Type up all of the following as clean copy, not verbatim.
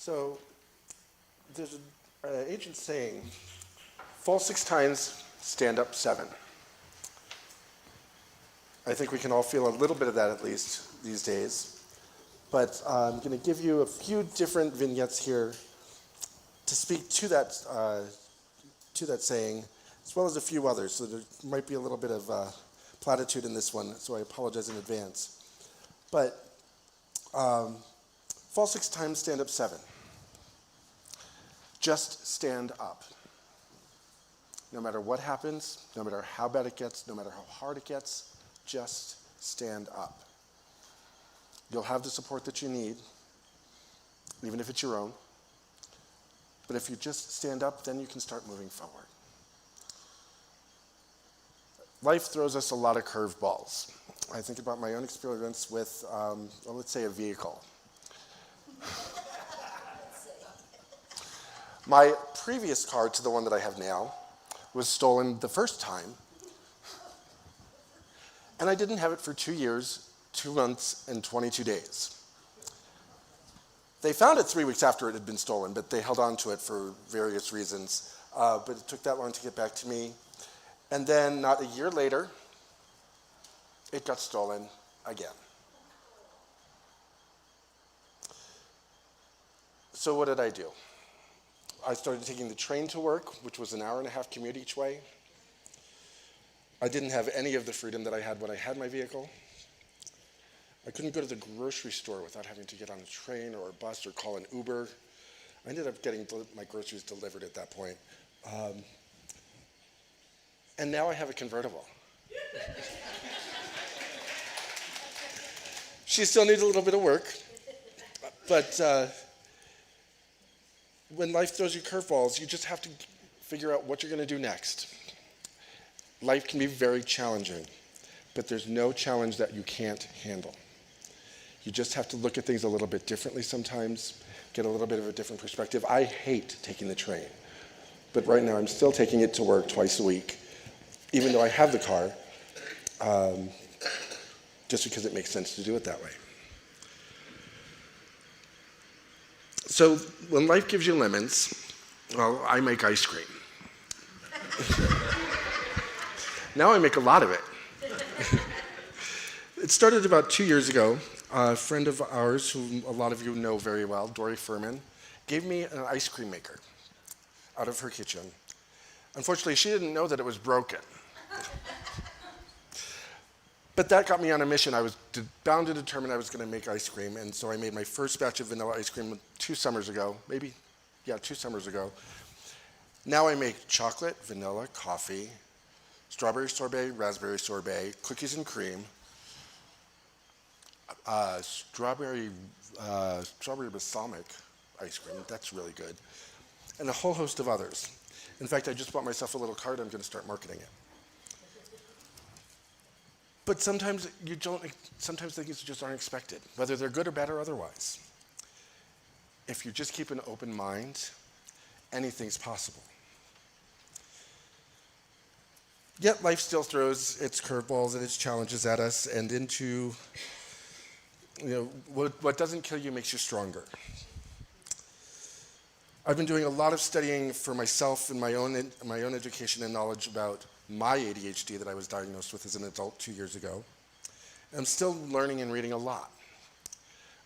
So there's an ancient saying, fall 6 times, stand up 7. I think we can all feel a little bit of that at least these days. But I'm going to give you a few different vignettes here to speak to that saying, as well as a few others. So there might be a little bit of platitude in this one, so I apologize in advance. But fall 6 times, stand up 7. Just stand up. No matter what happens, no matter how bad it gets, no matter how hard it gets, just stand up. You'll have the support that you need, even if it's your own. But if you just stand up, then you can start moving forward. Life throws us a lot of curveballs. I think about my own experience with, let's say, a vehicle. My previous car to the one that I have now was stolen the first time, and I didn't have it for 2 years, 2 months, and 22 days. They found it 3 weeks after it had been stolen, but they held on to it for various reasons. But it took that long to get back to me. And then not a year later, it got stolen again. So what did I do? I started taking the train to work, which was an hour-and-a-half commute each way. I didn't have any of the freedom that I had when I had my vehicle. I couldn't go to the grocery store without having to get on a train or a bus or call an Uber. I ended up getting my groceries delivered at that point. And now I have a convertible. She still needs a little bit of work, but when life throws you curveballs, you just have to figure out what you're going to do next. Life can be very challenging, but there's no challenge that you can't handle. You just have to look at things a little bit differently sometimes, get a little bit of a different perspective. I hate taking the train, but right now I'm still taking it to work twice a week, even though I have the car, just because it makes sense to do it that way. So when life gives you lemons, well, I make ice cream. Now I make a lot of it. It started about 2 years ago. A friend of ours, who a lot of you know very well, Dory Furman, gave me an ice cream maker out of her kitchen. Unfortunately, she didn't know that it was broken. But that got me on a mission. I was bound and determined I was going to make ice cream, and so I made my first batch of vanilla ice cream 2 summers ago, 2 summers ago. Now I make chocolate, vanilla, coffee, strawberry sorbet, raspberry sorbet, cookies and cream, strawberry balsamic ice cream, that's really good, and a whole host of others. In fact, I just bought myself a little card. I'm going to start marketing it. But sometimes things just aren't expected, whether they're good or bad or otherwise. If you just keep an open mind, anything's possible. Yet life still throws its curveballs and its challenges at us, and into, what doesn't kill you makes you stronger. I've been doing a lot of studying for myself and my own education and knowledge about my ADHD that I was diagnosed with as an adult 2 years ago. I'm still learning and reading a lot.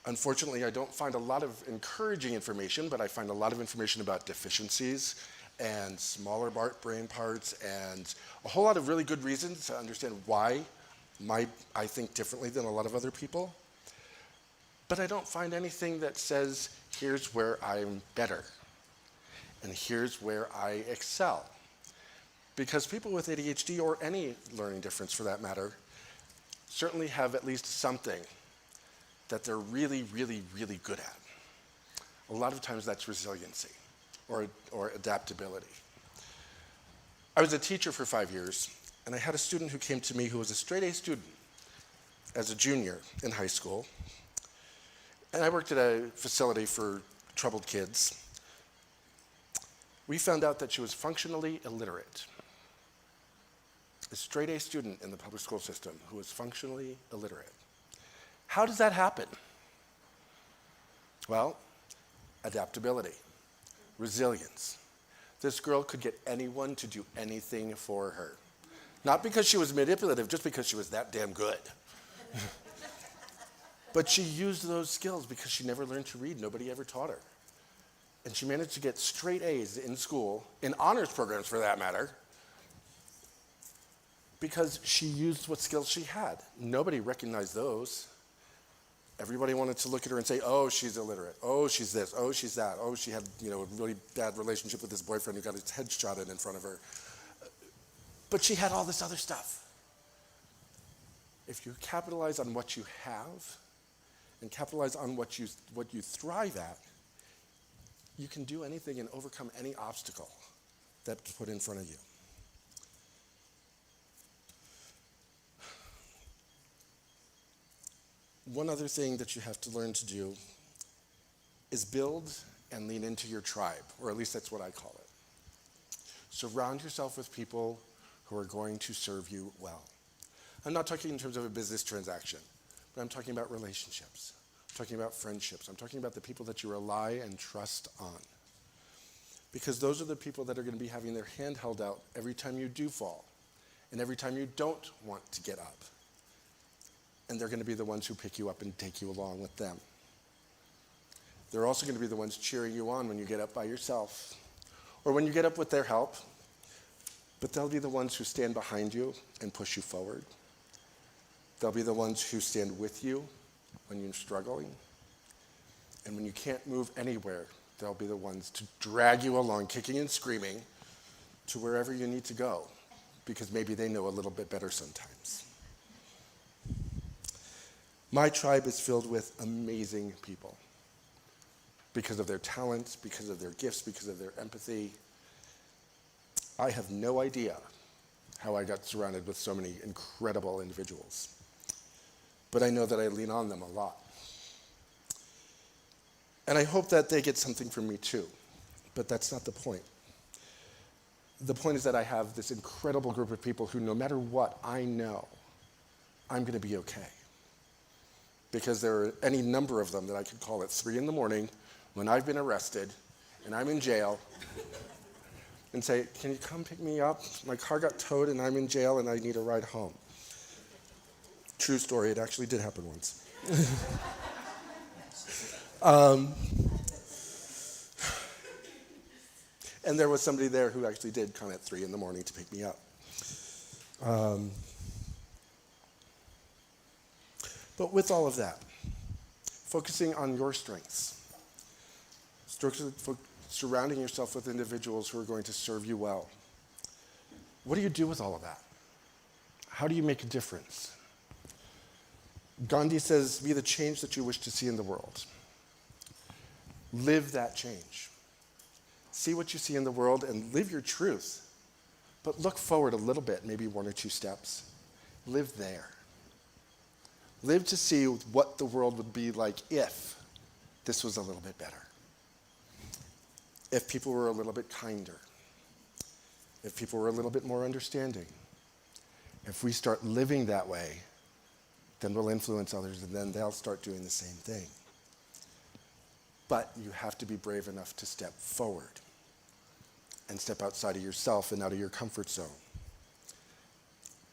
Unfortunately, I don't find a lot of encouraging information, but I find a lot of information about deficiencies and smaller brain parts and a whole lot of really good reasons to understand why I think differently than a lot of other people. But I don't find anything that says, here's where I'm better, and here's where I excel. Because people with ADHD, or any learning difference for that matter, certainly have at least something that they're really, really, really good at. A lot of times that's resiliency or adaptability. I was a teacher for 5 years, and I had a student who came to me who was a straight A student as a junior in high school. And I worked at a facility for troubled kids. We found out that she was functionally illiterate. A straight A student in the public school system who was functionally illiterate. How does that happen? Well, adaptability, resilience. This girl could get anyone to do anything for her. Not because she was manipulative, just because she was that damn good. But she used those skills because she never learned to read. Nobody ever taught her. And she managed to get straight A's in school, in honors programs for that matter, because she used what skills she had. Nobody recognized those. Everybody wanted to look at her and say, oh, she's illiterate. Oh, she's this. Oh, she's that. Oh, she had, a really bad relationship with this boyfriend who got his head shot in front of her. But she had all this other stuff. If you capitalize on what you have and capitalize on what you thrive at, you can do anything and overcome any obstacle that's put in front of you. One other thing that you have to learn to do is build and lean into your tribe, or at least that's what I call it. Surround yourself with people who are going to serve you well. I'm not talking in terms of a business transaction, but I'm talking about relationships. I'm talking about friendships. I'm talking about the people that you rely and trust on. Because those are the people that are going to be having their hand held out every time you do fall and every time you don't want to get up. And they're going to be the ones who pick you up and take you along with them. They're also going to be the ones cheering you on when you get up by yourself or when you get up with their help. But they'll be the ones who stand behind you and push you forward. They'll be the ones who stand with you when you're struggling. And when you can't move anywhere, they'll be the ones to drag you along, kicking and screaming, to wherever you need to go, because maybe they know a little bit better sometimes. My tribe is filled with amazing people because of their talents, because of their gifts, because of their empathy. I have no idea how I got surrounded with so many incredible individuals, but I know that I lean on them a lot. And I hope that they get something from me too, but that's not the point. The point is that I have this incredible group of people who, no matter what, I know I'm going to be okay. Because there are any number of them that I could call at 3 a.m. when I've been arrested and I'm in jail and say, can you come pick me up? My car got towed and I'm in jail and I need a ride home. True story, it actually did happen once. And there was somebody there who actually did come at 3 a.m. to pick me up. But with all of that, focusing on your strengths, surrounding yourself with individuals who are going to serve you well. What do you do with all of that? How do you make a difference? Gandhi says, be the change that you wish to see in the world. Live that change. See what you see in the world and live your truth. But look forward a little bit, maybe 1 or 2 steps. Live there. Live to see what the world would be like if this was a little bit better. If people were a little bit kinder. If people were a little bit more understanding. If we start living that way, then we'll influence others and then they'll start doing the same thing. But you have to be brave enough to step forward and step outside of yourself and out of your comfort zone.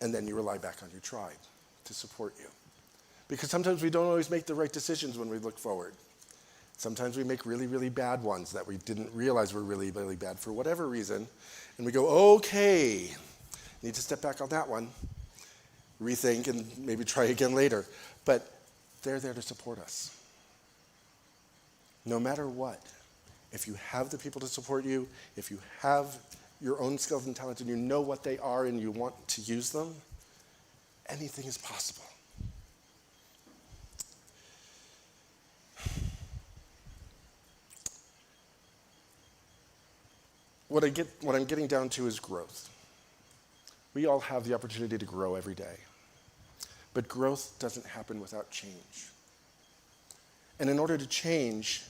And then you rely back on your tribe to support you. Because sometimes we don't always make the right decisions when we look forward. Sometimes we make really, really bad ones that we didn't realize were really, really bad for whatever reason. And we go, okay, need to step back on that one, rethink, and maybe try again later. But they're there to support us. No matter what, if you have the people to support you, if you have your own skills and talents and you know what they are and you want to use them, anything is possible. What I'm getting down to is growth. We all have the opportunity to grow every day. But growth doesn't happen without change. And in order to change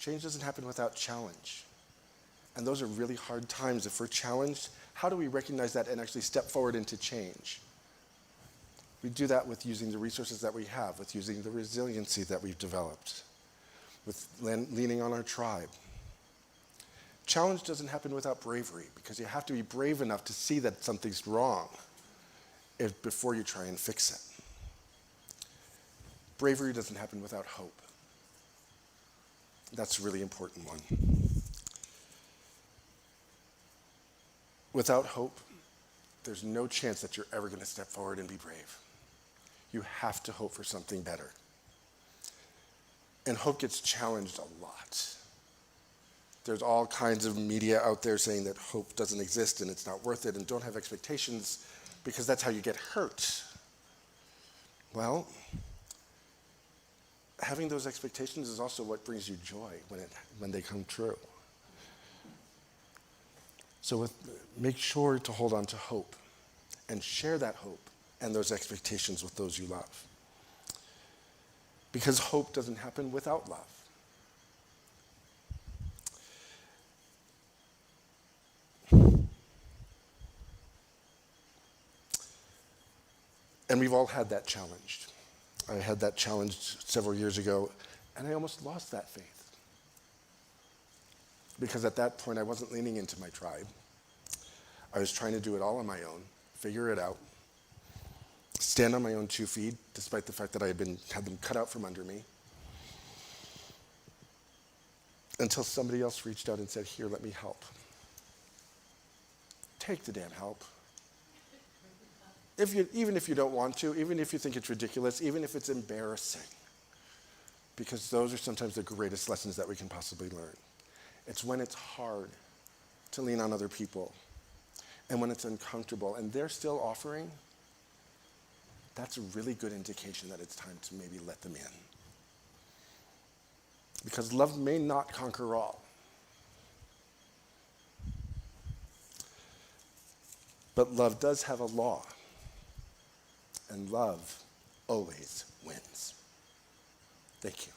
doesn't happen without challenge. And those are really hard times. If we're challenged, how do we recognize that and actually step forward into change? We do that with using the resources that we have, with using the resiliency that we've developed. with leaning on our tribe. Challenge doesn't happen without bravery, because you have to be brave enough to see that something's wrong before you try and fix it. Bravery doesn't happen without hope. That's a really important one. Without hope, there's no chance that you're ever going to step forward and be brave. You have to hope for something better. And hope gets challenged a lot. There's all kinds of media out there saying that hope doesn't exist and it's not worth it, and don't have expectations because that's how you get hurt. Well, having those expectations is also what brings you joy when they come true. So make sure to hold on to hope and share that hope and those expectations with those you love. Because hope doesn't happen without love. And we've all had that challenged. I had that challenged several years ago, and I almost lost that faith. Because at that point, I wasn't leaning into my tribe. I was trying to do it all on my own, figure it out, stand on my own 2 feet, despite the fact that I had them cut out from under me, until somebody else reached out and said, "Here, let me help." Take the damn help. Even if you don't want to, even if you think it's ridiculous, even if it's embarrassing, because those are sometimes the greatest lessons that we can possibly learn. It's when it's hard to lean on other people, and when it's uncomfortable, and they're still offering, that's a really good indication that it's time to maybe let them in. Because love may not conquer all. But love does have a law. And love always wins. Thank you.